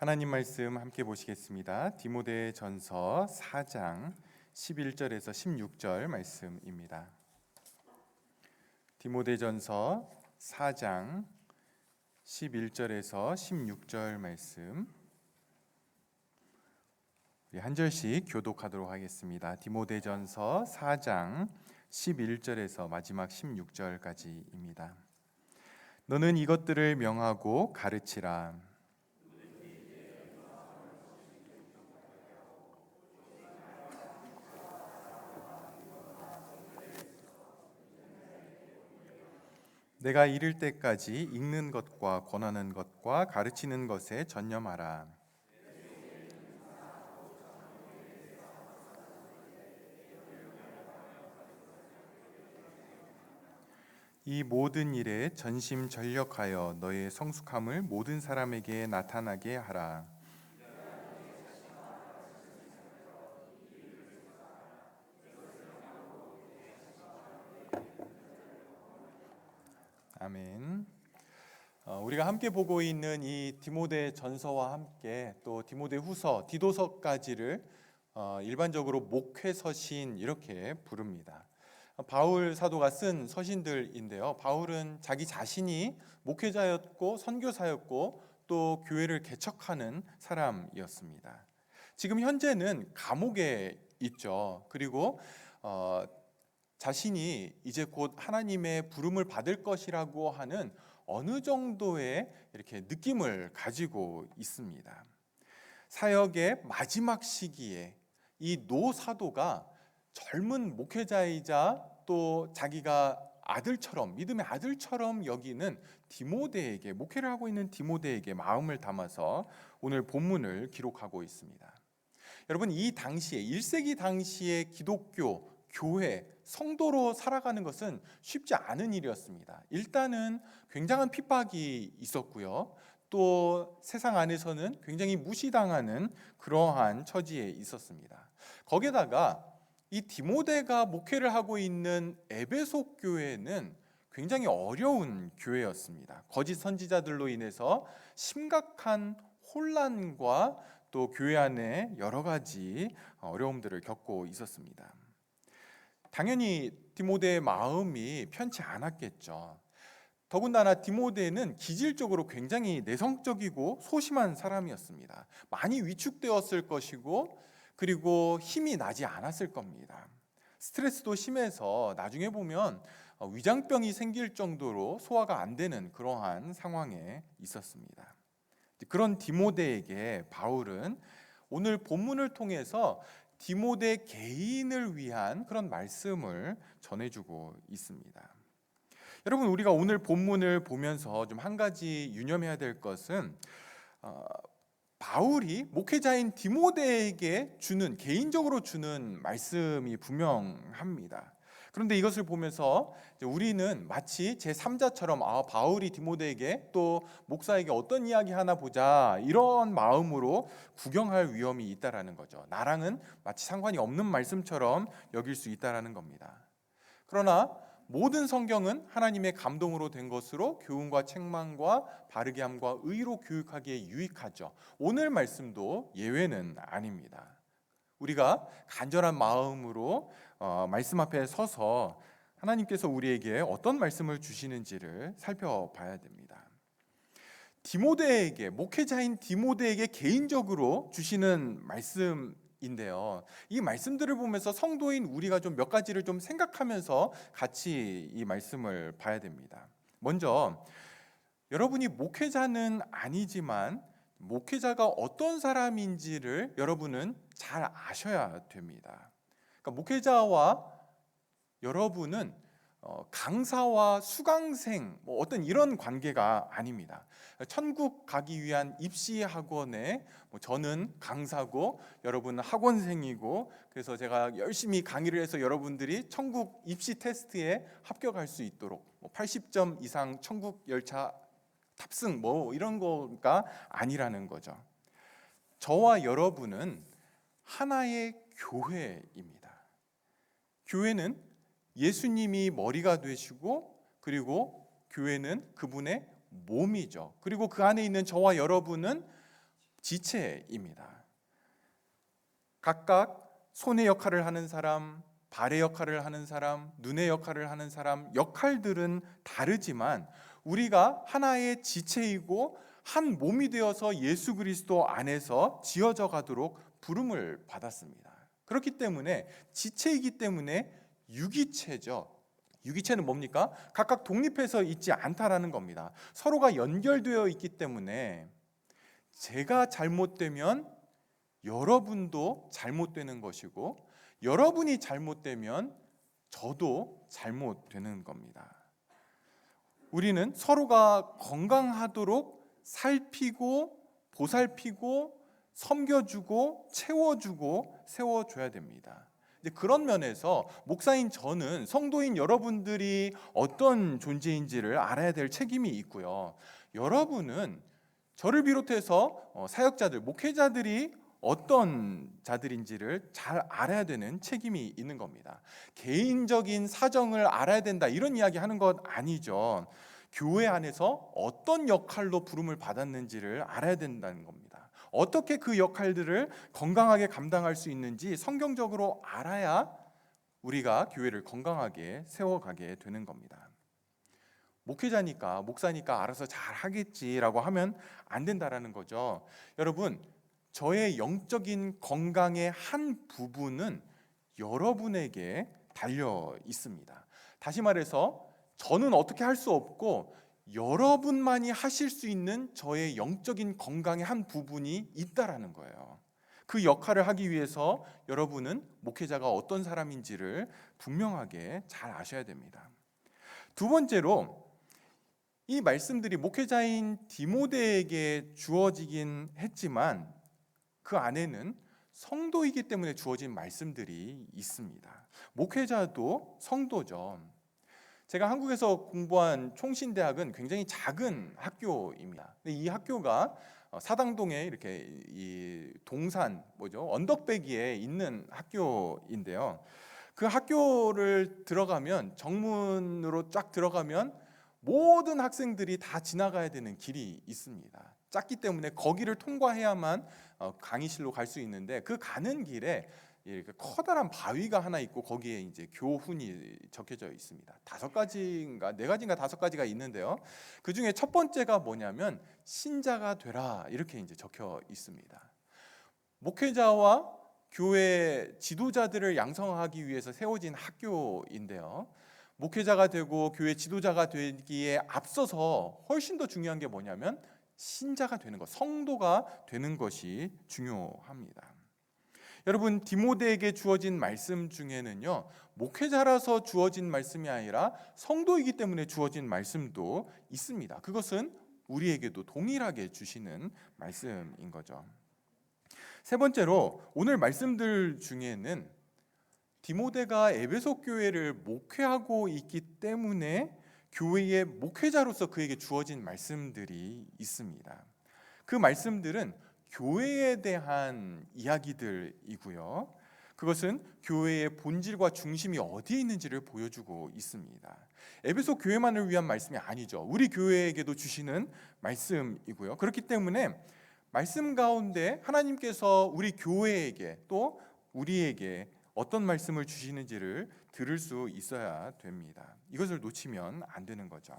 하나님 말씀 함께 보시겠습니다. 디모데전서 4장 11절에서 16절 말씀입니다. 디모데전서 4장 11절에서 16절 말씀 우리 한 절씩 교독하도록 하겠습니다. 디모데전서 4장 11절에서 마지막 16절까지입니다. 너는 이것들을 명하고 가르치라. 내가 이를 때까지 읽는 것과 권하는 것과 가르치는 것에 전념하라. 이 모든 일에 전심전력하여 너의 성숙함을 모든 사람에게 나타나게 하라. 아멘. 우리가 함께 보고 있는 이 디모데전서와 함께 또 디모데후서, 디도서까지를 일반적으로 목회서신 이렇게 부릅니다. 바울 사도가 쓴 서신들인데요. 바울은 자기 자신이 목회자였고 선교사였고 또 교회를 개척하는 사람이었습니다. 지금 현재는 감옥에 있죠. 그리고 자신이 이제 곧 하나님의 부름을 받을 것이라고 하는 어느 정도의 이렇게 느낌을 가지고 있습니다. 사역의 마지막 시기에 이 노 사도가 젊은 목회자이자 또 자기가 아들처럼, 믿음의 아들처럼 여기는 디모데에게, 목회를 하고 있는 디모데에게 마음을 담아서 오늘 본문을 기록하고 있습니다. 여러분, 이 당시에 1세기 당시의 기독교 교회, 성도로 살아가는 것은 쉽지 않은 일이었습니다. 일단은 굉장한 핍박이 있었고요. 또 세상 안에서는 굉장히 무시당하는 그러한 처지에 있었습니다. 거기에다가 이 디모데가 목회를 하고 있는 에베소 교회는 굉장히 어려운 교회였습니다. 거짓 선지자들로 인해서 심각한 혼란과 또 교회 안에 여러 가지 어려움들을 겪고 있었습니다. 당연히 디모데의 마음이 편치 않았겠죠. 더군다나 디모데는 기질적으로 굉장히 내성적이고 소심한 사람이었습니다. 많이 위축되었을 것이고 그리고 힘이 나지 않았을 겁니다. 스트레스도 심해서 나중에 보면 위장병이 생길 정도로 소화가 안 되는 그러한 상황에 있었습니다. 그런 디모데에게 바울은 오늘 본문을 통해서 디모데 개인을 위한 그런 말씀을 전해주고 있습니다. 여러분, 우리가 오늘 본문을 보면서 좀 한 가지 유념해야 될 것은 바울이 목회자인 디모데에게 주는, 개인적으로 주는 말씀이 분명합니다. 그런데 이것을 보면서 우리는 마치 제3자처럼 바울이 디모데에게 또 목사에게 어떤 이야기 하나 보자 이런 마음으로 구경할 위험이 있다라는 거죠. 나랑은 마치 상관이 없는 말씀처럼 여길 수 있다라는 겁니다. 그러나 모든 성경은 하나님의 감동으로 된 것으로 교훈과 책망과 바르게 함과 의로 교육하기에 유익하죠. 오늘 말씀도 예외는 아닙니다. 우리가 간절한 마음으로 말씀 앞에 서서 하나님께서 우리에게 어떤 말씀을 주시는지를 살펴봐야 됩니다. 디모데에게, 목회자인 디모데에게 개인적으로 주시는 말씀인데요. 이 말씀들을 보면서 성도인 우리가 좀 몇 가지를 좀 생각하면서 같이 이 말씀을 봐야 됩니다. 먼저 여러분이 목회자는 아니지만 목회자가 어떤 사람인지를 여러분은 잘 아셔야 됩니다. 그러니까 목회자와 여러분은 강사와 수강생 어떤 이런 관계가 아닙니다. 천국 가기 위한 입시 학원에 저는 강사고 여러분은 학원생이고, 그래서 제가 열심히 강의를 해서 여러분들이 천국 입시 테스트에 합격할 수 있도록 80점 이상 천국 열차 탑승 이런 거가 아니라는 거죠. 저와 여러분은 하나의 교회입니다. 교회는 예수님이 머리가 되시고 그리고 교회는 그분의 몸이죠. 그리고 그 안에 있는 저와 여러분은 지체입니다. 각각 손의 역할을 하는 사람, 발의 역할을 하는 사람, 눈의 역할을 하는 사람, 역할들은 다르지만 우리가 하나의 지체이고 한 몸이 되어서 예수 그리스도 안에서 지어져 가도록 부름을 받았습니다. 그렇기 때문에 지체이기 때문에 유기체죠. 유기체는 뭡니까? 각각 독립해서 있지 않다라는 겁니다. 서로가 연결되어 있기 때문에 제가 잘못되면 여러분도 잘못되는 것이고, 여러분이 잘못되면 저도 잘못되는 겁니다. 우리는 서로가 건강하도록 살피고 보살피고 섬겨주고 채워주고 세워줘야 됩니다. 이제 그런 면에서 목사인 저는 성도인 여러분들이 어떤 존재인지를 알아야 될 책임이 있고요. 여러분은 저를 비롯해서 사역자들, 목회자들이 어떤 자들인지를 잘 알아야 되는 책임이 있는 겁니다. 개인적인 사정을 알아야 된다 이런 이야기 하는 것 아니죠. 교회 안에서 어떤 역할로 부름을 받았는지를 알아야 된다는 겁니다. 어떻게 그 역할들을 건강하게 감당할 수 있는지 성경적으로 알아야 우리가 교회를 건강하게 세워가게 되는 겁니다. 목회자니까 목사니까 알아서 잘 하겠지라고 하면 안 된다라는 거죠. 여러분, 저의 영적인 건강의 한 부분은 여러분에게 달려 있습니다. 다시 말해서 저는 어떻게 할 수 없고 여러분만이 하실 수 있는 저의 영적인 건강의 한 부분이 있다라는 거예요. 그 역할을 하기 위해서 여러분은 목회자가 어떤 사람인지를 분명하게 잘 아셔야 됩니다. 두 번째로, 이 말씀들이 목회자인 디모데에게 주어지긴 했지만 그 안에는 성도이기 때문에 주어진 말씀들이 있습니다. 목회자도 성도죠. 제가 한국에서 공부한 총신대학은 굉장히 작은 학교입니다. 근데 이 학교가 사당동에 이렇게 이 동산 언덕배기에 있는 학교인데요. 그 학교를 들어가면 정문으로 쫙 들어가면 모든 학생들이 다 지나가야 되는 길이 있습니다. 작기 때문에 거기를 통과해야만 강의실로 갈 수 있는데 그 가는 길에 이렇게 커다란 바위가 하나 있고 거기에 이제 교훈이 적혀져 있습니다. 5가지인가 4가지인가 5가지가 있는데요. 그 중에 첫 번째가 뭐냐면 신자가 되라 이렇게 이제 적혀 있습니다. 목회자와 교회 지도자들을 양성하기 위해서 세워진 학교인데요. 목회자가 되고 교회 지도자가 되기에 앞서서 훨씬 더 중요한 게 뭐냐면 신자가 되는 것, 성도가 되는 것이 중요합니다. 여러분, 디모데에게 주어진 말씀 중에는요, 목회자라서 주어진 말씀이 아니라 성도이기 때문에 주어진 말씀도 있습니다. 그것은 우리에게도 동일하게 주시는 말씀인 거죠. 세 번째로, 오늘 말씀들 중에는 디모데가 에베소 교회를 목회하고 있기 때문에 교회의 목회자로서 그에게 주어진 말씀들이 있습니다. 그 말씀들은 교회에 대한 이야기들이고요. 그것은 교회의 본질과 중심이 어디에 있는지를 보여주고 있습니다. 에베소 교회만을 위한 말씀이 아니죠. 우리 교회에게도 주시는 말씀이고요. 그렇기 때문에 말씀 가운데 하나님께서 우리 교회에게 또 우리에게 어떤 말씀을 주시는지를 들을 수 있어야 됩니다. 이것을 놓치면 안 되는 거죠.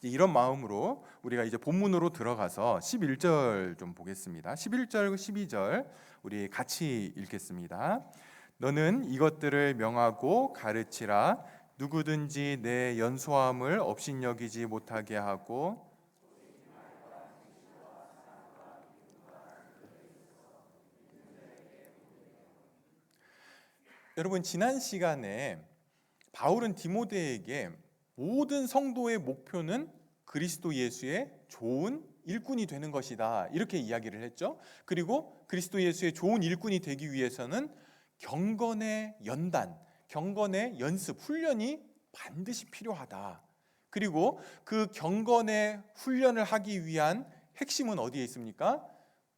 이런 마음으로 우리가 이제 본문으로 들어가서 11절 좀 보겠습니다. 11절, 12절 우리 같이 읽겠습니다. 너는 이것들을 명하고 가르치라. 누구든지 내 연소함을 업신여기지 못하게 하고 여러분, 지난 시간에 바울은 디모데에게 모든 성도의 목표는 그리스도 예수의 좋은 일꾼이 되는 것이다 이렇게 이야기를 했죠. 그리고 그리스도 예수의 좋은 일꾼이 되기 위해서는 경건의 연단, 경건의 연습, 훈련이 반드시 필요하다. 그리고 그 경건의 훈련을 하기 위한 핵심은 어디에 있습니까?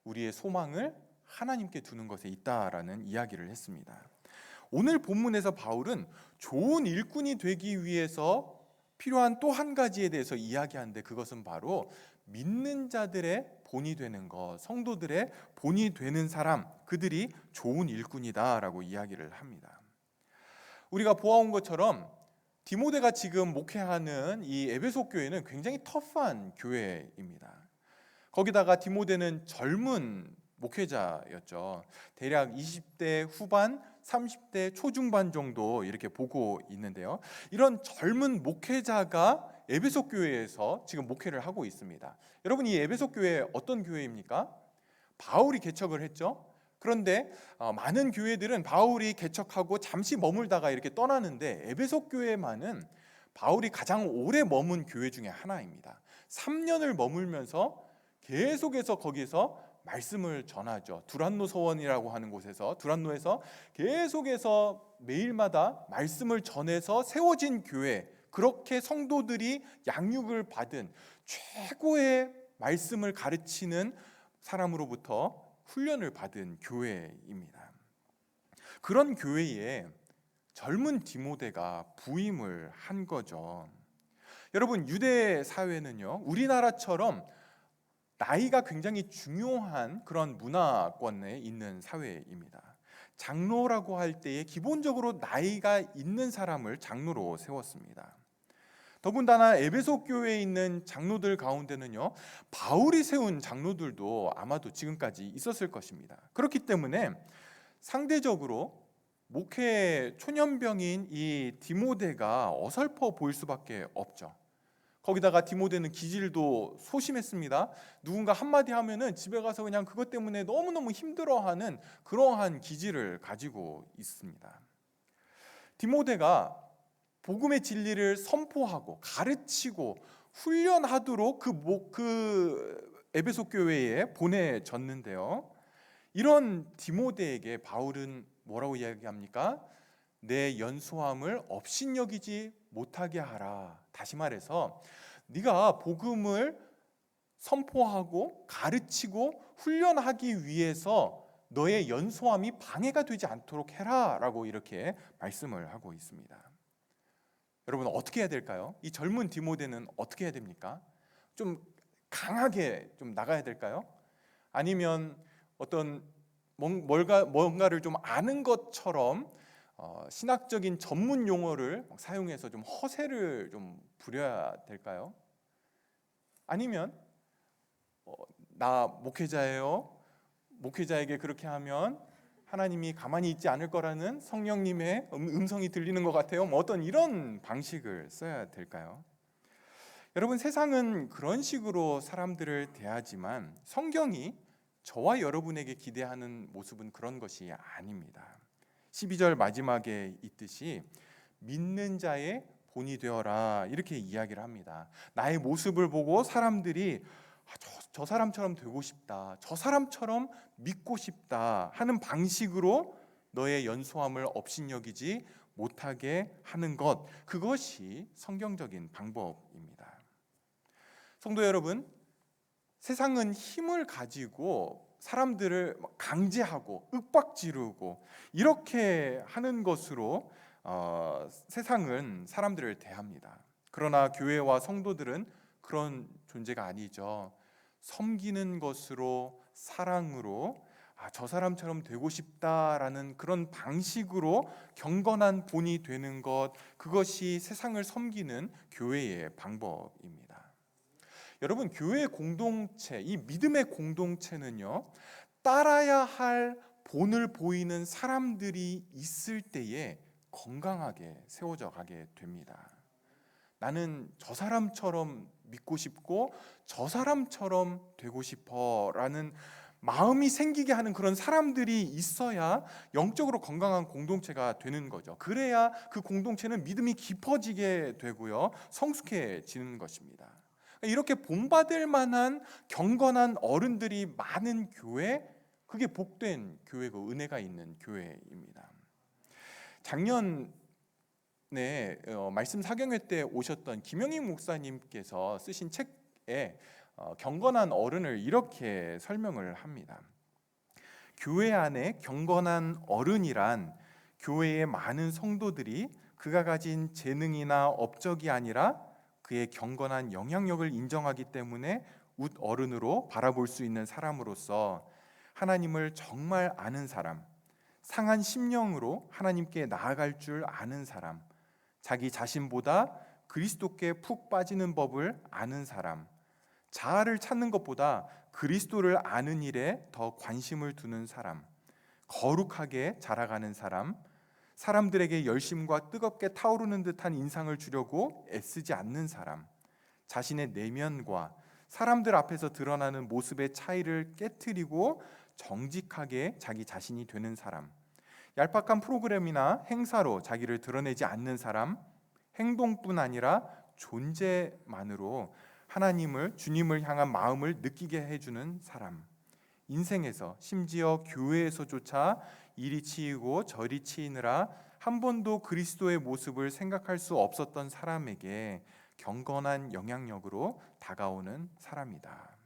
우리의 소망을 하나님께 두는 것에 있다라는 이야기를 했습니다. 오늘 본문에서 바울은 좋은 일꾼이 되기 위해서 필요한 또 한 가지에 대해서 이야기하는데 그것은 바로 믿는 자들의 본이 되는 것, 성도들의 본이 되는 사람, 그들이 좋은 일꾼이다라고 이야기를 합니다. 우리가 보아온 것처럼 디모데가 지금 목회하는 이 에베소 교회는 굉장히 터프한 교회입니다. 거기다가 디모데는 젊은 목회자였죠. 대략 20대 후반, 30대 초중반 정도 이렇게 보고 있는데요. 이런 젊은 목회자가 에베소 교회에서 지금 목회를 하고 있습니다. 여러분, 이 에베소 교회 어떤 교회입니까? 바울이 개척을 했죠. 그런데 많은 교회들은 바울이 개척하고 잠시 머물다가 이렇게 떠나는데 에베소 교회만은 바울이 가장 오래 머문 교회 중에 하나입니다. 3년을 머물면서 계속해서 거기서 말씀을 전하죠. 두란노 서원이라고 하는 곳에서, 두란노에서 계속해서 매일마다 말씀을 전해서 세워진 교회, 그렇게 성도들이 양육을 받은 최고의 말씀을 가르치는 사람으로부터 훈련을 받은 교회입니다. 그런 교회에 젊은 디모데가 부임을 한 거죠. 여러분, 유대 사회는요, 우리나라처럼 나이가 굉장히 중요한 그런 문화권에 있는 사회입니다. 장로라고 할 때에 기본적으로 나이가 있는 사람을 장로로 세웠습니다. 더군다나 에베소 교회에 있는 장로들 가운데는요, 바울이 세운 장로들도 아마도 지금까지 있었을 것입니다. 그렇기 때문에 상대적으로 목회 초년병인 이 디모데가 어설퍼 보일 수밖에 없죠. 거기다가 디모데는 기질도 소심했습니다. 누군가 한마디 하면은 집에 가서 그냥 그것 때문에 너무너무 힘들어하는 그러한 기질을 가지고 있습니다. 디모데가 복음의 진리를 선포하고 가르치고 훈련하도록 그 에베소 교회에 보내졌는데요. 이런 디모데에게 바울은 뭐라고 이야기합니까? 내 연소함을 업신여기지 못하게 하라. 다시 말해서 네가 복음을 선포하고 가르치고 훈련하기 위해서 너의 연소함이 방해가 되지 않도록 해라라고 이렇게 말씀을 하고 있습니다. 여러분, 어떻게 해야 될까요? 이 젊은 디모데는 어떻게 해야 됩니까? 좀 강하게 좀 나가야 될까요? 아니면 어떤 뭔가를 좀 아는 것처럼 신학적인 전문 용어를 사용해서 좀 허세를 좀 부려야 될까요? 아니면 나 목회자예요. 목회자에게 그렇게 하면 하나님이 가만히 있지 않을 거라는 성령님의 음성이 들리는 것 같아요. 어떤 이런 방식을 써야 될까요? 여러분, 세상은 그런 식으로 사람들을 대하지만 성경이 저와 여러분에게 기대하는 모습은 그런 것이 아닙니다. 12절 마지막에 있듯이 믿는 자의 본이 되어라 이렇게 이야기를 합니다. 나의 모습을 보고 사람들이 저 사람처럼 되고 싶다, 저 사람처럼 믿고 싶다 하는 방식으로 너의 연소함을 업신여기지 못하게 하는 것, 그것이 성경적인 방법입니다. 성도 여러분, 세상은 힘을 가지고 사람들을 강제하고 윽박지르고 이렇게 하는 것으로 세상은 사람들을 대합니다. 그러나 교회와 성도들은 그런 존재가 아니죠. 섬기는 것으로, 사랑으로, 저 사람처럼 되고 싶다라는 그런 방식으로 경건한 본이 되는 것, 그것이 세상을 섬기는 교회의 방법입니다. 여러분, 교회 공동체, 이 믿음의 공동체는요, 따라야 할 본을 보이는 사람들이 있을 때에 건강하게 세워져 가게 됩니다. 나는 저 사람처럼 믿고 싶고 저 사람처럼 되고 싶어라는 마음이 생기게 하는 그런 사람들이 있어야 영적으로 건강한 공동체가 되는 거죠. 그래야 그 공동체는 믿음이 깊어지게 되고요, 성숙해지는 것입니다. 이렇게 본받을 만한 경건한 어른들이 많은 교회, 그게 복된 교회고 은혜가 있는 교회입니다. 작년에 말씀 사경회 때 오셨던 김영익 목사님께서 쓰신 책에 경건한 어른을 이렇게 설명을 합니다. 교회 안에 경건한 어른이란 교회의 많은 성도들이 그가 가진 재능이나 업적이 아니라 그의 경건한 영향력을 인정하기 때문에 웃 어른으로 바라볼 수 있는 사람으로서 하나님을 정말 아는 사람, 상한 심령으로 하나님께 나아갈 줄 아는 사람, 자기 자신보다 그리스도께 푹 빠지는 법을 아는 사람, 자아를 찾는 것보다 그리스도를 아는 일에 더 관심을 두는 사람, 거룩하게 자라가는 사람, 사람들에게 열심과 뜨겁게 타오르는 듯한 인상을 주려고 애쓰지 않는 사람, 자신의 내면과 사람들 앞에서 드러나는 모습의 차이를 깨트리고 정직하게 자기 자신이 되는 사람, 얄팍한 프로그램이나 행사로 자기를 드러내지 않는 사람, 행동뿐 아니라 존재만으로 하나님을, 주님을 향한 마음을 느끼게 해주는 사람, 인생에서 심지어 교회에서조차 이리 치이고 저리 치이느라 한 번도 그리스도의 모습을 생각할 수 없었던 사람에게 경건한 영향력으로 다가오는 사람이다.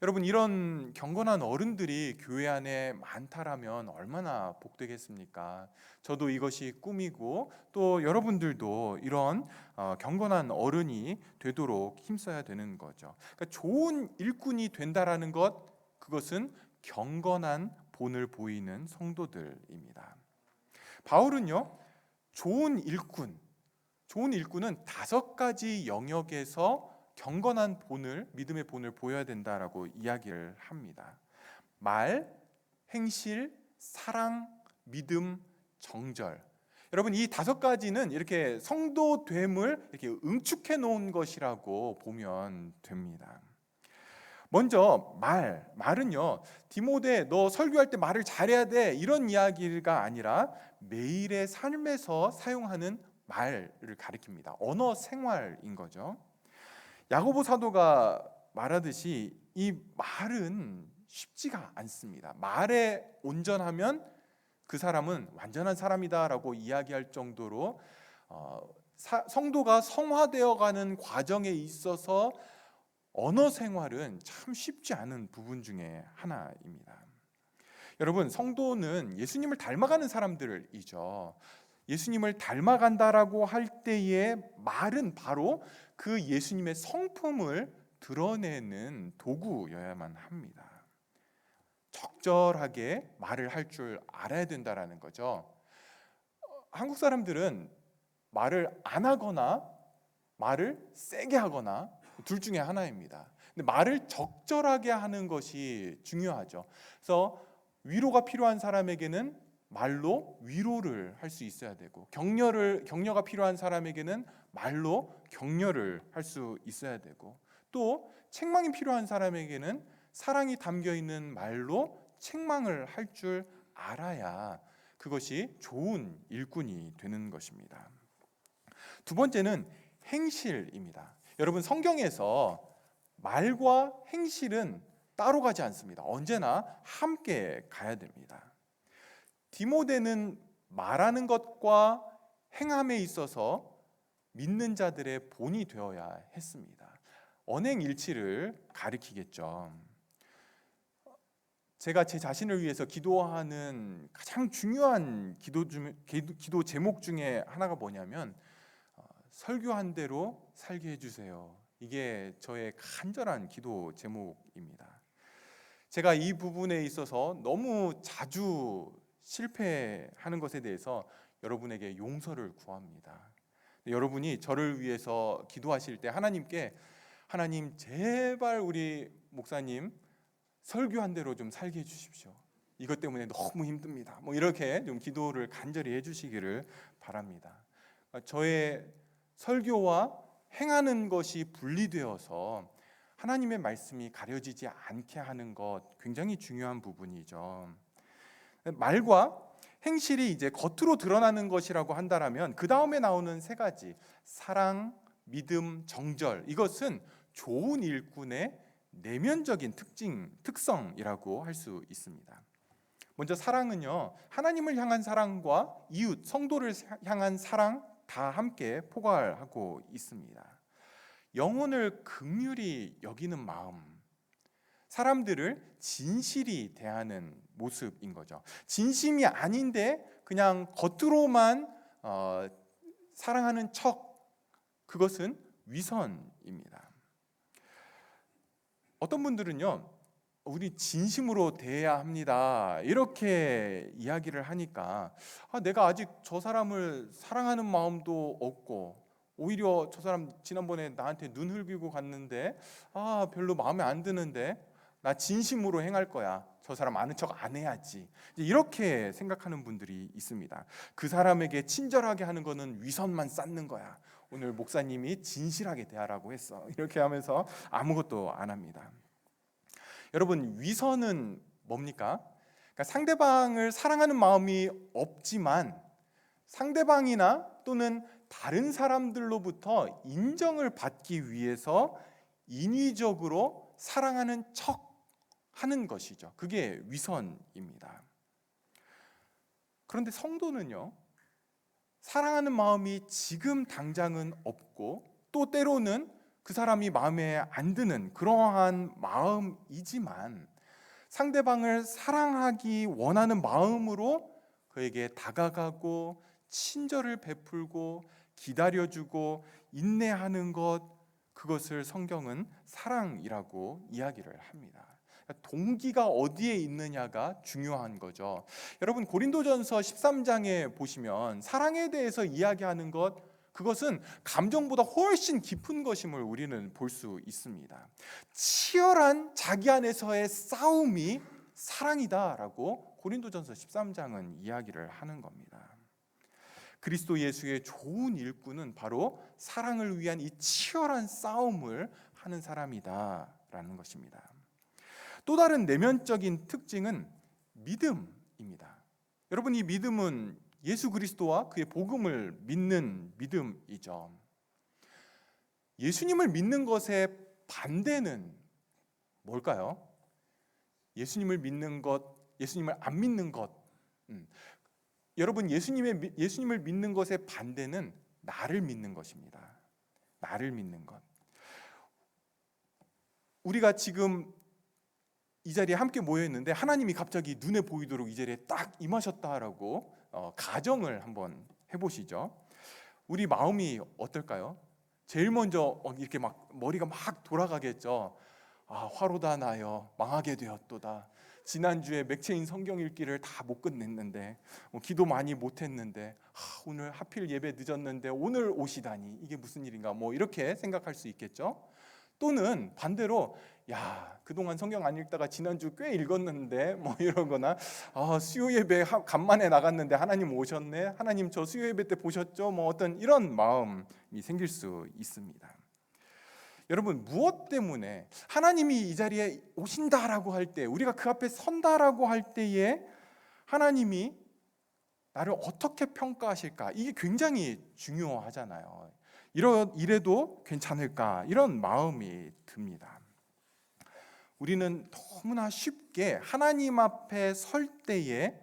여러분, 이런 경건한 어른들이 교회 안에 많다라면 얼마나 복되겠습니까? 저도 이것이 꿈이고 또 여러분들도 이런 경건한 어른이 되도록 힘써야 되는 거죠. 그러니까 좋은 일꾼이 된다라는 것, 그것은 경건한 본을 보이는 성도들입니다. 바울은요, 좋은 일꾼은 5가지 영역에서 경건한 본을, 믿음의 본을 보여야 된다라고 이야기를 합니다. 말, 행실, 사랑, 믿음, 정절. 여러분, 이 5가지는 이렇게 성도됨을 이렇게 응축해 놓은 것이라고 보면 됩니다. 먼저 말은요, 디모데 너 설교할 때 말을 잘해야 돼, 이런 이야기가 아니라 매일의 삶에서 사용하는 말을 가리킵니다. 언어 생활인 거죠. 야고보 사도가 말하듯이 이 말은 쉽지가 않습니다. 말에 온전하면 그 사람은 완전한 사람이다라고 이야기할 정도로 성도가 성화되어 가는 과정에 있어서 언어 생활은 참 쉽지 않은 부분 중에 하나입니다. 여러분, 성도는 예수님을 닮아가는 사람들이죠. 예수님을 닮아간다라고 할 때의 말은 바로 그 예수님의 성품을 드러내는 도구여야만 합니다. 적절하게 말을 할 줄 알아야 된다라는 거죠. 한국 사람들은 말을 안 하거나 말을 세게 하거나 둘 중에 하나입니다. 근데 말을 적절하게 하는 것이 중요하죠. 그래서 위로가 필요한 사람에게는 말로 위로를 할 수 있어야 되고, 격려가 필요한 사람에게는 말로 격려를 할 수 있어야 되고, 또 책망이 필요한 사람에게는 사랑이 담겨 있는 말로 책망을 할 줄 알아야 그것이 좋은 일꾼이 되는 것입니다. 두 번째는 행실입니다. 여러분, 성경에서 말과 행실은 따로 가지 않습니다. 언제나 함께 가야 됩니다. 디모데는 말하는 것과 행함에 있어서 믿는 자들의 본이 되어야 했습니다. 언행일치를 가리키겠죠. 제가 제 자신을 위해서 기도하는 가장 중요한 기도 제목 중에 하나가 뭐냐면 설교한 대로 살게 해주세요. 이게 저의 간절한 기도 제목입니다. 제가 이 부분에 있어서 너무 자주 실패하는 것에 대해서 여러분에게 용서를 구합니다. 여러분이 저를 위해서 기도하실 때 하나님께, 하나님 제발 우리 목사님 설교한 대로 좀 살게 해주십시오. 이것 때문에 너무 힘듭니다. 이렇게 좀 기도를 간절히 해주시기를 바랍니다. 저의 설교와 행하는 것이 분리되어서 하나님의 말씀이 가려지지 않게 하는 것, 굉장히 중요한 부분이죠. 말과 행실이 이제 겉으로 드러나는 것이라고 한다면 그 다음에 나오는 3가지, 사랑, 믿음, 정절, 이것은 좋은 일꾼의 내면적인 특성이라고 할 수 있습니다. 먼저 사랑은요, 하나님을 향한 사랑과 이웃, 성도를 향한 사랑 다 함께 포괄하고 있습니다. 영혼을 긍휼히 여기는 마음, 사람들을 진실이 대하는 모습인 거죠. 진심이 아닌데 그냥 겉으로만 사랑하는 척, 그것은 위선입니다. 어떤 분들은요, 우리 진심으로 대해야 합니다, 이렇게 이야기를 하니까 내가 아직 저 사람을 사랑하는 마음도 없고, 오히려 저 사람 지난번에 나한테 눈 흘기고 갔는데 별로 마음에 안 드는데 나 진심으로 행할 거야, 저 사람 아는 척 안 해야지, 이렇게 생각하는 분들이 있습니다. 그 사람에게 친절하게 하는 거는 위선만 쌓는 거야, 오늘 목사님이 진실하게 대하라고 했어, 이렇게 하면서 아무것도 안 합니다. 여러분, 위선은 뭡니까? 그러니까 상대방을 사랑하는 마음이 없지만 상대방이나 또는 다른 사람들로부터 인정을 받기 위해서 인위적으로 사랑하는 척 하는 것이죠. 그게 위선입니다. 그런데 성도는요, 사랑하는 마음이 지금 당장은 없고 또 때로는 그 사람이 마음에 안 드는 그러한 마음이지만 상대방을 사랑하기 원하는 마음으로 그에게 다가가고 친절을 베풀고 기다려주고 인내하는 것, 그것을 성경은 사랑이라고 이야기를 합니다. 동기가 어디에 있느냐가 중요한 거죠. 여러분, 고린도전서 13장에 보시면 사랑에 대해서 이야기하는 것, 그것은 감정보다 훨씬 깊은 것임을 우리는 볼 수 있습니다. 치열한 자기 안에서의 싸움이 사랑이다라고 고린도전서 13장은 이야기를 하는 겁니다. 그리스도 예수의 좋은 일꾼은 바로 사랑을 위한 이 치열한 싸움을 하는 사람이다라는 것입니다. 또 다른 내면적인 특징은 믿음입니다. 여러분, 이 믿음은 예수 그리스도와 그의 복음을 믿는 믿음이죠. 예수님을 믿는 것의 반대는 뭘까요? 예수님을 믿는 것, 예수님을 안 믿는 것. 여러분, 예수님을 믿는 것의 반대는 나를 믿는 것입니다. 나를 믿는 것. 우리가 지금 이 자리에 함께 모여 있는데 하나님이 갑자기 눈에 보이도록 이 자리에 딱 임하셨다라고 가정을 한번 해보시죠. 우리 마음이 어떨까요? 제일 먼저 이렇게 막 머리가 막 돌아가겠죠. 화로다 나여 망하게 되었도다. 지난주에 맥체인 성경 읽기를 다 못 끝냈는데, 기도 많이 못했는데, 오늘 하필 예배 늦었는데 오늘 오시다니 이게 무슨 일인가, 이렇게 생각할 수 있겠죠. 또는 반대로 그동안 성경 안 읽다가 지난주 꽤 읽었는데 이러거나, 수요 예배 간만에 나갔는데 하나님 오셨네, 하나님 저 수요 예배 때 보셨죠, 어떤 이런 마음이 생길 수 있습니다. 여러분, 무엇 때문에 하나님이 이 자리에 오신다라고 할 때, 우리가 그 앞에 선다라고 할 때에 하나님이 나를 어떻게 평가하실까, 이게 굉장히 중요하잖아요. 이래도 괜찮을까, 이런 마음이 듭니다. 우리는 너무나 쉽게 하나님 앞에 설 때에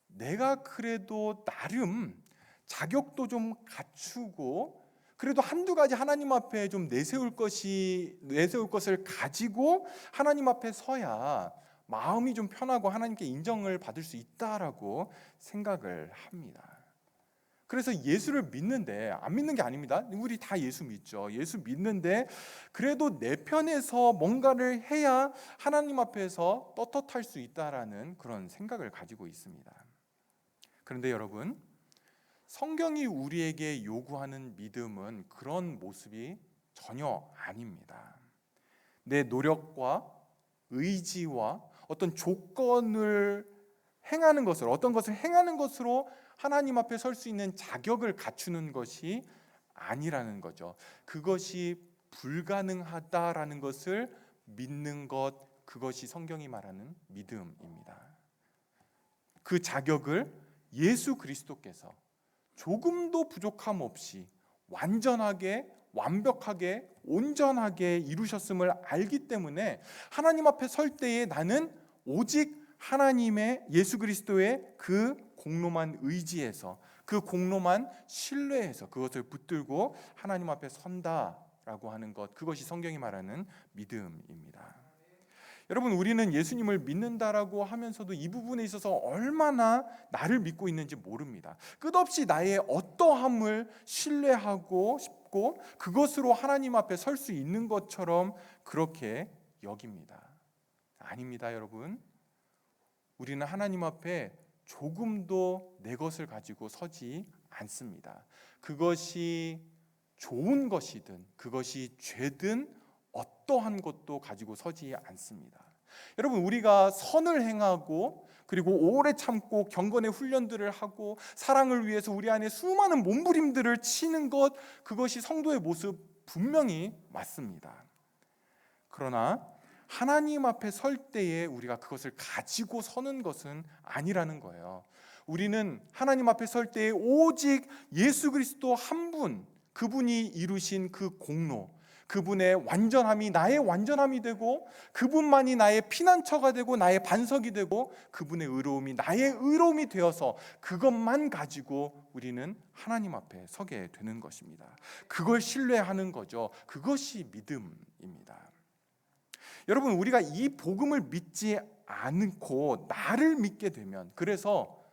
내가 그래도 나름 자격도 좀 갖추고 그래도 한두 가지 하나님 앞에 좀 내세울 것을 가지고 하나님 앞에 서야 마음이 좀 편하고 하나님께 인정을 받을 수 있다라고 생각을 합니다. 그래서 예수를 믿는데, 안 믿는 게 아닙니다. 우리 다 예수 믿죠. 예수 믿는데 그래도 내 편에서 뭔가를 해야 하나님 앞에서 떳떳할 수 있다라는 그런 생각을 가지고 있습니다. 그런데 여러분, 성경이 우리에게 요구하는 믿음은 그런 모습이 전혀 아닙니다. 내 노력과 의지와 어떤 조건을 행하는 것으로, 어떤 것을 행하는 것으로 하나님 앞에 설 수 있는 자격을 갖추는 것이 아니라는 거죠. 그것이 불가능하다라는 것을 믿는 것, 그것이 성경이 말하는 믿음입니다. 그 자격을 예수 그리스도께서 조금도 부족함 없이 완전하게, 완벽하게, 온전하게 이루셨음을 알기 때문에 하나님 앞에 설 때에 나는 오직 하나님의 예수 그리스도의 그 공로만 의지해서, 그 공로만 신뢰해서 그것을 붙들고 하나님 앞에 선다라고 하는 것, 그것이 성경이 말하는 믿음입니다. 여러분, 우리는 예수님을 믿는다라고 하면서도 이 부분에 있어서 얼마나 나를 믿고 있는지 모릅니다. 끝없이 나의 어떠함을 신뢰하고 싶고 그것으로 하나님 앞에 설 수 있는 것처럼 그렇게 여깁니다. 아닙니다, 여러분. 우리는 하나님 앞에 조금도 내 것을 가지고 서지 않습니다. 그것이 좋은 것이든 그것이 죄든 어떠한 것도 가지고 서지 않습니다. 여러분, 우리가 선을 행하고 그리고 오래 참고 경건의 훈련들을 하고 사랑을 위해서 우리 안에 수많은 몸부림들을 치는 것, 그것이 성도의 모습 분명히 맞습니다. 그러나 하나님 앞에 설 때에 우리가 그것을 가지고 서는 것은 아니라는 거예요. 우리는 하나님 앞에 설 때에 오직 예수 그리스도 한 분, 그분이 이루신 그 공로, 그분의 완전함이 나의 완전함이 되고, 그분만이 나의 피난처가 되고 나의 반석이 되고, 그분의 의로움이 나의 의로움이 되어서 그것만 가지고 우리는 하나님 앞에 서게 되는 것입니다. 그걸 신뢰하는 거죠. 그것이 믿음입니다. 여러분, 우리가 이 복음을 믿지 않고 나를 믿게 되면, 그래서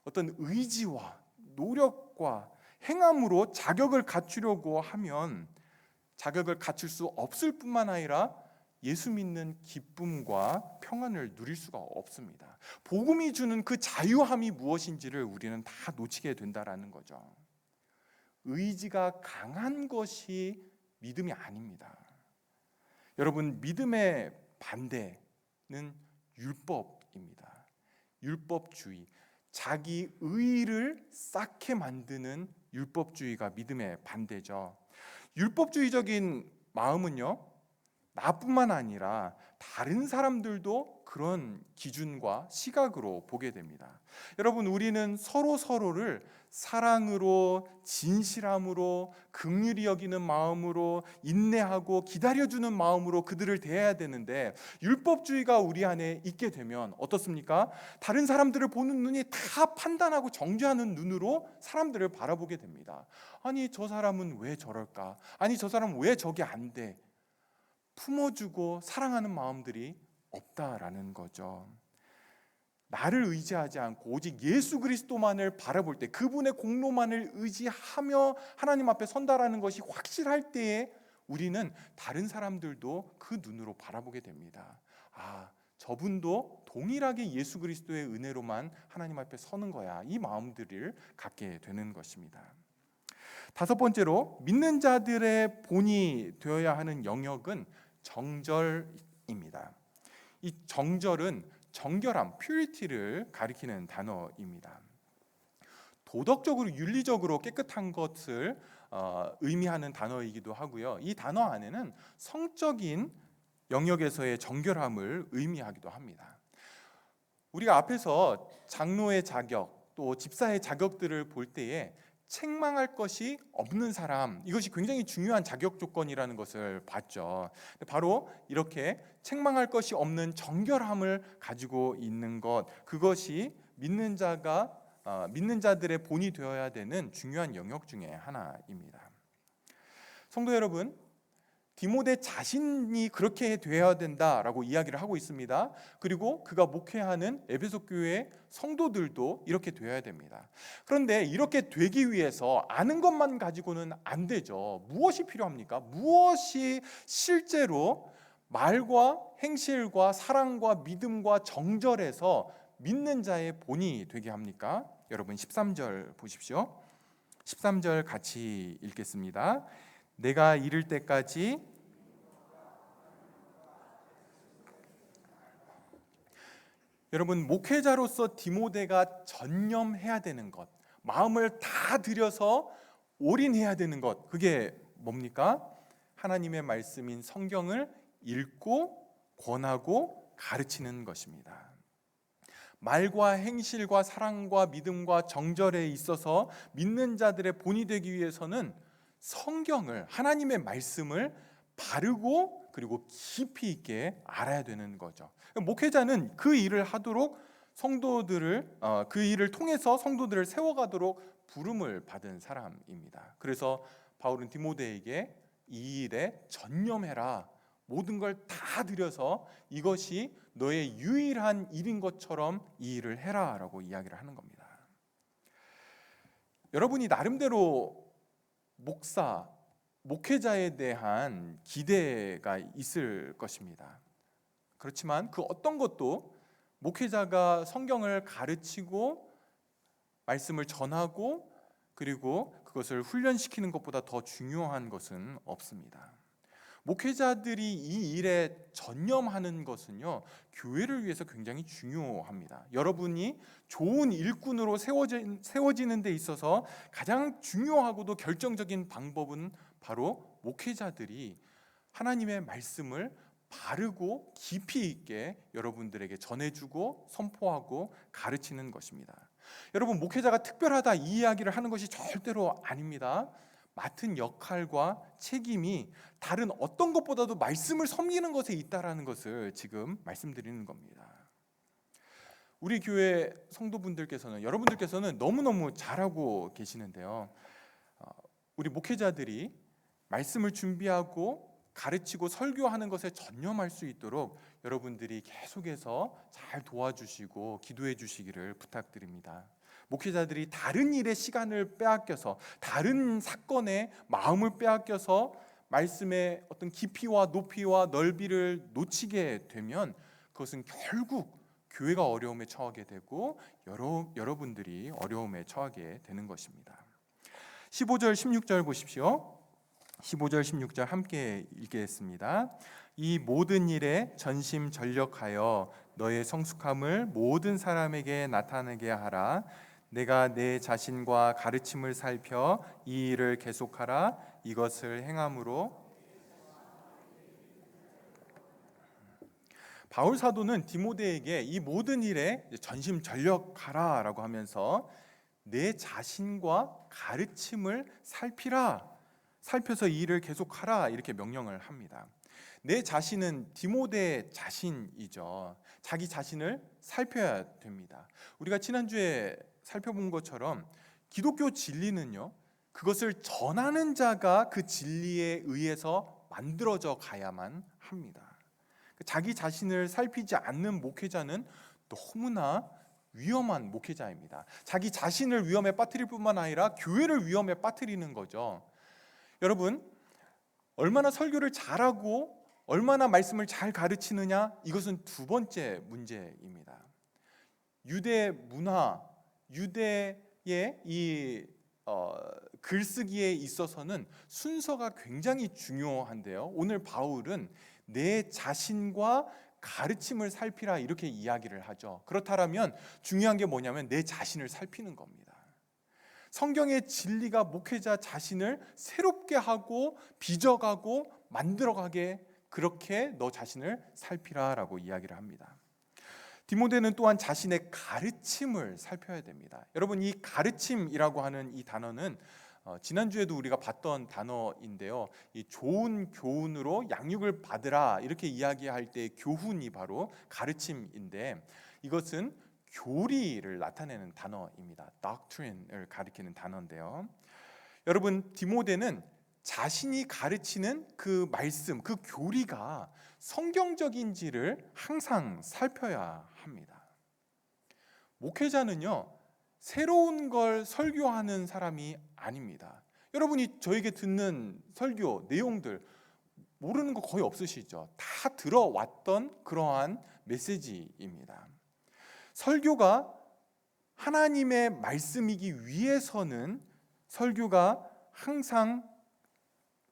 어떤 의지와 노력과 행함으로 자격을 갖추려고 하면 자격을 갖출 수 없을 뿐만 아니라 예수 믿는 기쁨과 평안을 누릴 수가 없습니다. 복음이 주는 그 자유함이 무엇인지를 우리는 다 놓치게 된다라는 거죠. 의지가 강한 것이 믿음이 아닙니다. 여러분, 믿음의 반대는 율법입니다. 율법주의, 자기 의의를 쌓게 만드는 율법주의가 믿음의 반대죠. 율법주의적인 마음은요, 나뿐만 아니라 다른 사람들도 그런 기준과 시각으로 보게 됩니다. 여러분, 우리는 서로를 사랑으로, 진실함으로, 긍휼히 여기는 마음으로, 인내하고 기다려주는 마음으로 그들을 대해야 되는데, 율법주의가 우리 안에 있게 되면 어떻습니까? 다른 사람들을 보는 눈이 다 판단하고 정죄하는 눈으로 사람들을 바라보게 됩니다. 아니, 저 사람은 왜 저럴까? 아니, 저 사람은 왜 저게 안 돼? 품어주고 사랑하는 마음들이 없다라는 거죠. 나를 의지하지 않고 오직 예수 그리스도만을 바라볼 때, 그분의 공로만을 의지하며 하나님 앞에 선다라는 것이 확실할 때에 우리는 다른 사람들도 그 눈으로 바라보게 됩니다. 아, 저분도 동일하게 예수 그리스도의 은혜로만 하나님 앞에 서는 거야, 이 마음들을 갖게 되는 것입니다. 다섯 번째로 믿는 자들의 본이 되어야 하는 영역은 정절입니다. 이 정절은 정결함, 퓨리티를 가리키는 단어입니다. 도덕적으로, 윤리적으로 깨끗한 것을 의미하는 단어이기도 하고요. 이 단어 안에는 성적인 영역에서의 정결함을 의미하기도 합니다. 우리가 앞에서 장로의 자격, 또 집사의 자격들을 볼 때에 책망할 것이 없는 사람, 이것이 굉장히 중요한 자격 조건이라는 것을 봤죠. 바로 이렇게 책망할 것이 없는 정결함을 가지고 있는 것, 그것이 믿는 자들의 본이 되어야 되는 중요한 영역 중에 하나입니다. 성도 여러분, 디모데 자신이 그렇게 되어야 된다라고 이야기를 하고 있습니다. 그리고 그가 목회하는 에베소 교회 성도들도 이렇게 되어야 됩니다. 그런데 이렇게 되기 위해서 아는 것만 가지고는 안 되죠. 무엇이 필요합니까? 무엇이 실제로 말과 행실과 사랑과 믿음과 정절에서 믿는 자의 본이 되게 합니까? 여러분, 13절 보십시오. 13절 같이 읽겠습니다. 내가 이를 때까지 여러분, 목회자로서 디모데가 전념해야 되는 것, 마음을 다 들여서 올인해야 되는 것, 그게 뭡니까? 하나님의 말씀인 성경을 읽고 권하고 가르치는 것입니다. 말과 행실과 사랑과 믿음과 정절에 있어서 믿는 자들의 본이 되기 위해서는 성경을, 하나님의 말씀을 바르고 그리고 깊이 있게 알아야 되는 거죠. 목회자는 그 일을 하도록 그 일을 통해서 성도들을 세워가도록 부름을 받은 사람입니다. 그래서 바울은 디모데에게 이 일에 전념해라, 모든 걸 다 들여서 이것이 너의 유일한 일인 것처럼 이 일을 해라라고 이야기를 하는 겁니다. 여러분이 나름대로 목사, 목회자에 대한 기대가 있을 것입니다. 그렇지만 그 어떤 것도 목회자가 성경을 가르치고 말씀을 전하고 그리고 그것을 훈련시키는 것보다 더 중요한 것은 없습니다. 목회자들이 이 일에 전념하는 것은요, 교회를 위해서 굉장히 중요합니다. 여러분이 좋은 일꾼으로 세워지는 데 있어서 가장 중요하고도 결정적인 방법은 바로 목회자들이 하나님의 말씀을 바르고 깊이 있게 여러분들에게 전해주고 선포하고 가르치는 것입니다. 여러분, 목회자가 특별하다 이 이야기를 하는 것이 절대로 아닙니다. 맡은 역할과 책임이 다른 어떤 것보다도 말씀을 섬기는 것에 있다라는 것을 지금 말씀드리는 겁니다. 우리 교회 성도분들께서는, 여러분들께서는 너무너무 잘하고 계시는데요, 우리 목회자들이 말씀을 준비하고 가르치고 설교하는 것에 전념할 수 있도록 여러분들이 계속해서 잘 도와주시고 기도해 주시기를 부탁드립니다. 목회자들이 다른 일에 시간을 빼앗겨서, 다른 사건에 마음을 빼앗겨서 말씀의 어떤 깊이와 높이와 넓이를 놓치게 되면 그것은 결국 교회가 어려움에 처하게 되고 여러분들이 어려움에 처하게 되는 것입니다. 15절 16절 보십시오. 15절 16절 함께 읽겠습니다. 이 모든 일에 전심전력하여 너의 성숙함을 모든 사람에게 나타내게 하라. 내가 내 자신과 가르침을 살펴 이 일을 계속하라. 이것을 행함으로. 바울 사도는 디모데에게 이 모든 일에 전심전력하라라고 하면서 내 자신과 가르침을 살피라, 살펴서 이 일을 계속하라 이렇게 명령을 합니다. 내 자신은 디모데 자신이죠. 자기 자신을 살펴야 됩니다. 우리가 지난주에 살펴본 것처럼 기독교 진리는요, 그것을 전하는 자가 그 진리에 의해서 만들어져 가야만 합니다. 자기 자신을 살피지 않는 목회자는 너무나 위험한 목회자입니다. 자기 자신을 위험에 빠뜨릴 뿐만 아니라 교회를 위험에 빠뜨리는 거죠. 여러분, 얼마나 설교를 잘하고 얼마나 말씀을 잘 가르치느냐, 이것은 두 번째 문제입니다. 유대 문화, 유대의 이 글쓰기에 있어서는 순서가 굉장히 중요한데요, 오늘 바울은 내 자신과 가르침을 살피라 이렇게 이야기를 하죠. 그렇다면 중요한 게 뭐냐면 내 자신을 살피는 겁니다. 성경의 진리가 목회자 자신을 새롭게 하고 빚어가고 만들어가게, 그렇게 너 자신을 살피라라고 이야기를 합니다. 디모데는 또한 자신의 가르침을 살펴야 됩니다. 여러분, 이 가르침이라고 하는 이 단어는 지난주에도 우리가 봤던 단어인데요, 이 좋은 교훈으로 양육을 받으라 이렇게 이야기할 때 교훈이 바로 가르침인데, 이것은 교리를 나타내는 단어입니다. doctrine을 가리키는 단어인데요, 여러분, 디모데는 자신이 가르치는 그 말씀, 그 교리가 성경적인지를 항상 살펴야 합니다. 목회자는요, 새로운 걸 설교하는 사람이 아닙니다. 여러분이 저에게 듣는 설교 내용들 모르는 거 거의 없으시죠? 다 들어왔던 그러한 메시지입니다. 설교가 하나님의 말씀이기 위해서는 설교가 항상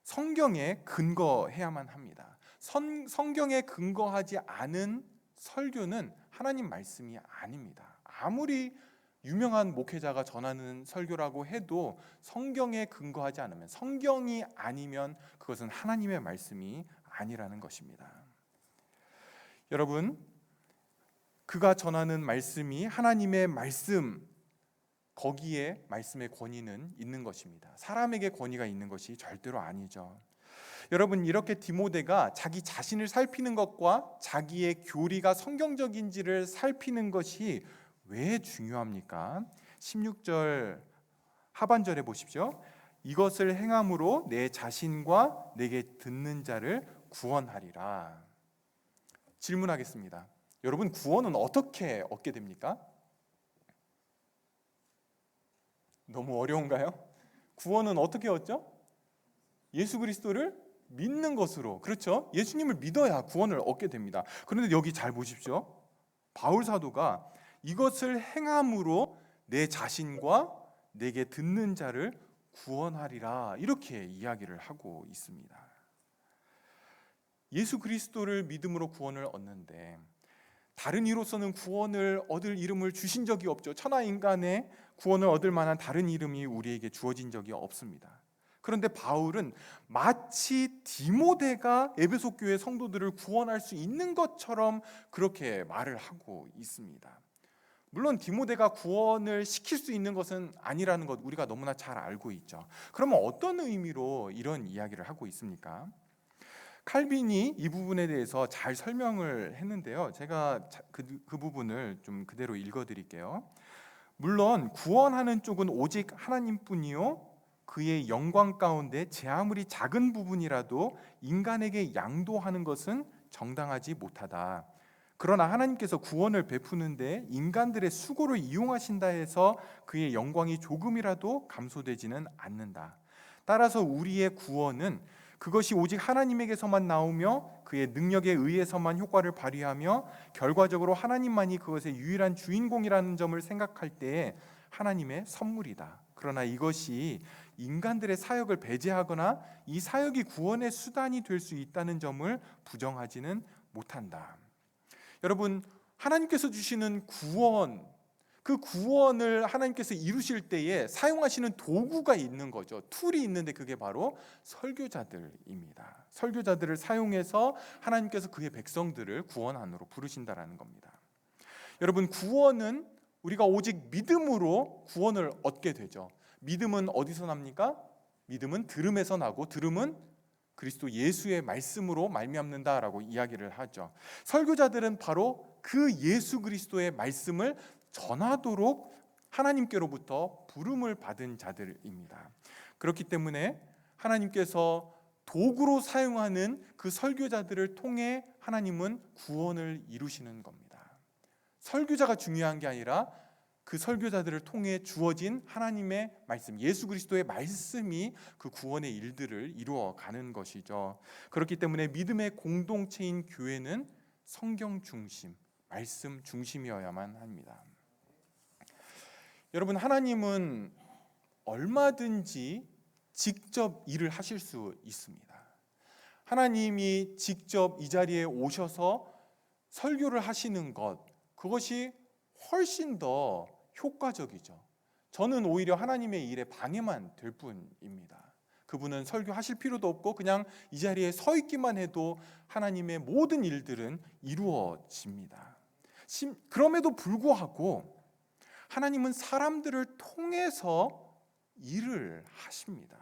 성경에 근거해야만 합니다. 성경에 근거하지 않은 설교는 하나님 말씀이 아닙니다. 아무리 유명한 목회자가 전하는 설교라고 해도 성경에 근거하지 않으면, 성경이 아니면 그것은 하나님의 말씀이 아니라는 것입니다. 여러분, 그가 전하는 말씀이 하나님의 말씀, 거기에 말씀의 권위는 있는 것입니다. 사람에게 권위가 있는 것이 절대로 아니죠. 여러분, 이렇게 디모데가 자기 자신을 살피는 것과 자기의 교리가 성경적인지를 살피는 것이 왜 중요합니까? 16절 하반절에 보십시오. 이것을 행함으로 내 자신과 내게 듣는 자를 구원하리라. 질문하겠습니다. 여러분, 구원은 어떻게 얻게 됩니까? 너무 어려운가요? 구원은 어떻게 얻죠? 예수 그리스도를 믿는 것으로, 그렇죠? 예수님을 믿어야 구원을 얻게 됩니다. 그런데 여기 잘 보십시오. 바울 사도가 이것을 행함으로 내 자신과 내게 듣는 자를 구원하리라, 이렇게 이야기를 하고 있습니다. 예수 그리스도를 믿음으로 구원을 얻는데 다른 이로서는 구원을 얻을 이름을 주신 적이 없죠. 천하 인간의 구원을 얻을 만한 다른 이름이 우리에게 주어진 적이 없습니다. 그런데 바울은 마치 디모데가 에베소 교회 성도들을 구원할 수 있는 것처럼 그렇게 말을 하고 있습니다. 물론 디모데가 구원을 시킬 수 있는 것은 아니라는 것 우리가 너무나 잘 알고 있죠. 그러면 어떤 의미로 이런 이야기를 하고 있습니까? 칼빈이 이 부분에 대해서 잘 설명을 했는데요. 제가 그 부분을 좀 그대로 읽어드릴게요. 물론 구원하는 쪽은 오직 하나님뿐이요, 그의 영광 가운데 제 아무리 작은 부분이라도 인간에게 양도하는 것은 정당하지 못하다. 그러나 하나님께서 구원을 베푸는데 인간들의 수고를 이용하신다 해서 그의 영광이 조금이라도 감소되지는 않는다. 따라서 우리의 구원은 그것이 오직 하나님에게서만 나오며 그의 능력에 의해서만 효과를 발휘하며 결과적으로 하나님만이 그것의 유일한 주인공이라는 점을 생각할 때에 하나님의 선물이다. 그러나 이것이 인간들의 사역을 배제하거나 이 사역이 구원의 수단이 될 수 있다는 점을 부정하지는 못한다. 여러분, 하나님께서 주시는 구원, 그 구원을 하나님께서 이루실 때에 사용하시는 도구가 있는 거죠. 툴이 있는데 그게 바로 설교자들입니다. 설교자들을 사용해서 하나님께서 그의 백성들을 구원 안으로 부르신다라는 겁니다. 여러분, 구원은 우리가 오직 믿음으로 구원을 얻게 되죠. 믿음은 어디서 납니까? 믿음은 들음에서 나고 들음은 그리스도 예수의 말씀으로 말미암는다라고 이야기를 하죠. 설교자들은 바로 그 예수 그리스도의 말씀을 전하도록 하나님께로부터 부름을 받은 자들입니다. 그렇기 때문에 하나님께서 도구로 사용하는 그 설교자들을 통해 하나님은 구원을 이루시는 겁니다. 설교자가 중요한 게 아니라 그 설교자들을 통해 주어진 하나님의 말씀, 예수 그리스도의 말씀이 그 구원의 일들을 이루어가는 것이죠. 그렇기 때문에 믿음의 공동체인 교회는 성경 중심, 말씀 중심이어야만 합니다. 여러분, 하나님은 얼마든지 직접 일을 하실 수 있습니다. 하나님이 직접 이 자리에 오셔서 설교를 하시는 것, 그것이 훨씬 더 효과적이죠. 저는 오히려 하나님의 일에 방해만 될 뿐입니다. 그분은 설교하실 필요도 없고 그냥 이 자리에 서 있기만 해도 하나님의 모든 일들은 이루어집니다. 그럼에도 불구하고 하나님은 사람들을 통해서 일을 하십니다.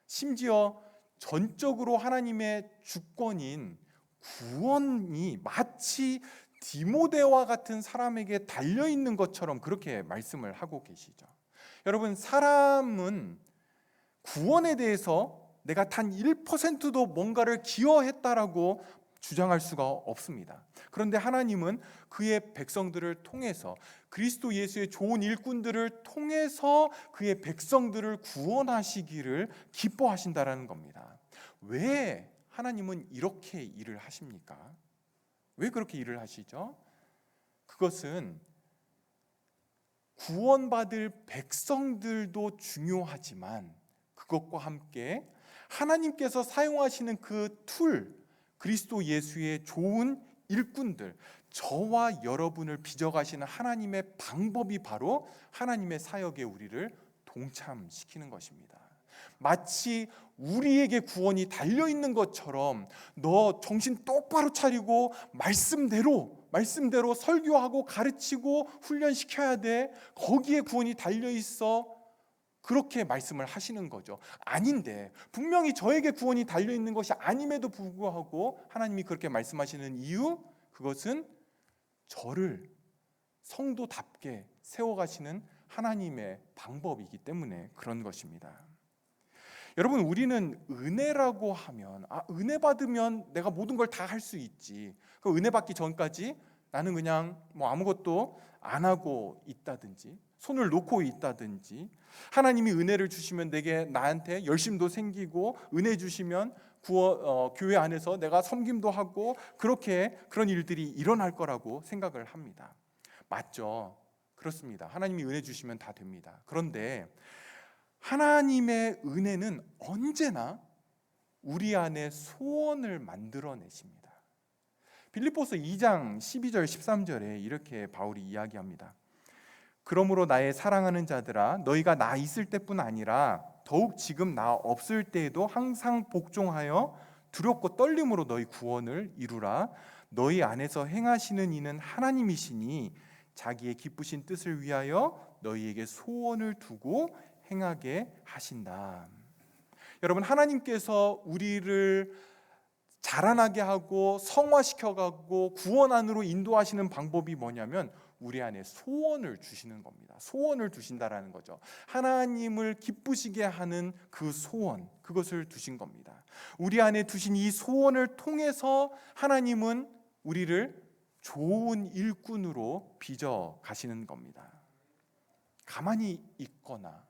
심지어 전적으로 하나님의 주권인 구원이 마치 디모데와 같은 사람에게 달려있는 것처럼 그렇게 말씀을 하고 계시죠. 여러분, 사람은 구원에 대해서 내가 단 1%도 뭔가를 기여했다라고 주장할 수가 없습니다. 그런데 하나님은 그의 백성들을 통해서 그리스도 예수의 좋은 일꾼들을 통해서 그의 백성들을 구원하시기를 기뻐하신다라는 겁니다. 왜 하나님은 이렇게 일을 하십니까? 왜 그렇게 일을 하시죠? 그것은 구원받을 백성들도 중요하지만 그것과 함께 하나님께서 사용하시는 그 툴, 그리스도 예수의 좋은 일꾼들, 저와 여러분을 빚어가시는 하나님의 방법이 바로 하나님의 사역에 우리를 동참시키는 것입니다. 마치 우리에게 구원이 달려있는 것처럼 너 정신 똑바로 차리고 말씀대로 설교하고 가르치고 훈련시켜야 돼. 거기에 구원이 달려있어. 그렇게 말씀을 하시는 거죠. 아닌데, 분명히 저에게 구원이 달려있는 것이 아님에도 불구하고 하나님이 그렇게 말씀하시는 이유, 그것은 저를 성도답게 세워가시는 하나님의 방법이기 때문에 그런 것입니다. 여러분, 우리는 은혜라고 하면 은혜 받으면 내가 모든 걸 다 할 수 있지, 그 은혜 받기 전까지 나는 그냥 아무것도 안 하고 있다든지 손을 놓고 있다든지, 하나님이 은혜를 주시면 나한테 열심도 생기고, 은혜 주시면 교회 안에서 내가 섬김도 하고, 그런 일들이 일어날 거라고 생각을 합니다. 맞죠? 그렇습니다. 하나님이 은혜 주시면 다 됩니다. 그런데 하나님의 은혜는 언제나 우리 안에 소원을 만들어내십니다. 빌립보서 2장 12절 13절에 이렇게 바울이 이야기합니다. 그러므로 나의 사랑하는 자들아, 너희가 나 있을 때뿐 아니라 더욱 지금 나 없을 때에도 항상 복종하여 두렵고 떨림으로 너희 구원을 이루라. 너희 안에서 행하시는 이는 하나님이시니 자기의 기쁘신 뜻을 위하여 너희에게 소원을 두고 행하게 하신다. 여러분, 하나님께서 우리를 자라나게 하고 성화시켜가고 구원 안으로 인도하시는 방법이 뭐냐면 우리 안에 소원을 주시는 겁니다. 소원을 두신다라는 거죠. 하나님을 기쁘시게 하는 그 소원, 그것을 두신 겁니다. 우리 안에 두신 이 소원을 통해서 하나님은 우리를 좋은 일꾼으로 빚어 가시는 겁니다. 가만히 있거나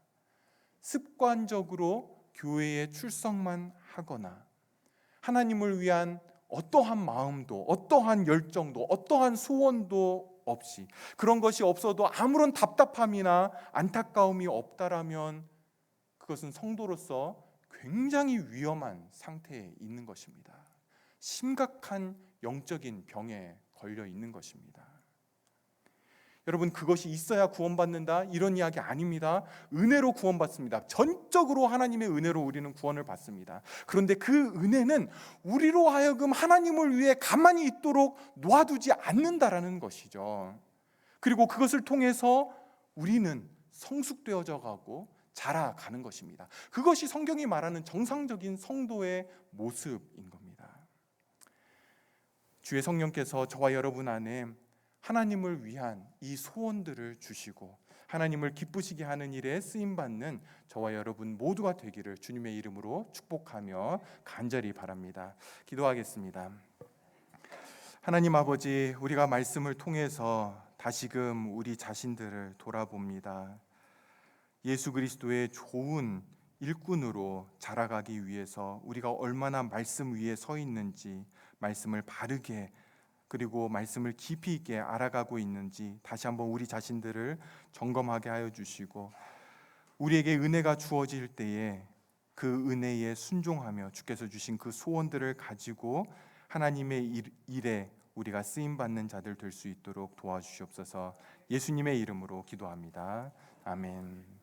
습관적으로 교회에 출석만 하거나 하나님을 위한 어떠한 마음도, 어떠한 열정도, 어떠한 소원도 없이, 그런 것이 없어도 아무런 답답함이나 안타까움이 없다라면 그것은 성도로서 굉장히 위험한 상태에 있는 것입니다. 심각한 영적인 병에 걸려 있는 것입니다. 여러분, 그것이 있어야 구원받는다, 이런 이야기 아닙니다. 은혜로 구원받습니다. 전적으로 하나님의 은혜로 우리는 구원을 받습니다. 그런데 그 은혜는 우리로 하여금 하나님을 위해 가만히 있도록 놓아두지 않는다라는 것이죠. 그리고 그것을 통해서 우리는 성숙되어져 가고 자라가는 것입니다. 그것이 성경이 말하는 정상적인 성도의 모습인 겁니다. 주의 성령께서 저와 여러분 안에 하나님을 위한 이 소원들을 주시고 하나님을 기쁘시게 하는 일에 쓰임받는 저와 여러분 모두가 되기를 주님의 이름으로 축복하며 간절히 바랍니다. 기도하겠습니다. 하나님 아버지, 우리가 말씀을 통해서 다시금 우리 자신들을 돌아봅니다. 예수 그리스도의 좋은 일꾼으로 자라가기 위해서 우리가 얼마나 말씀 위에 서 있는지, 말씀을 바르게 그리고 말씀을 깊이 있게 알아가고 있는지 다시 한번 우리 자신들을 점검하게 하여 주시고, 우리에게 은혜가 주어질 때에 그 은혜에 순종하며 주께서 주신 그 소원들을 가지고 하나님의 일에 우리가 쓰임받는 자들 될 수 있도록 도와주시옵소서. 예수님의 이름으로 기도합니다. 아멘.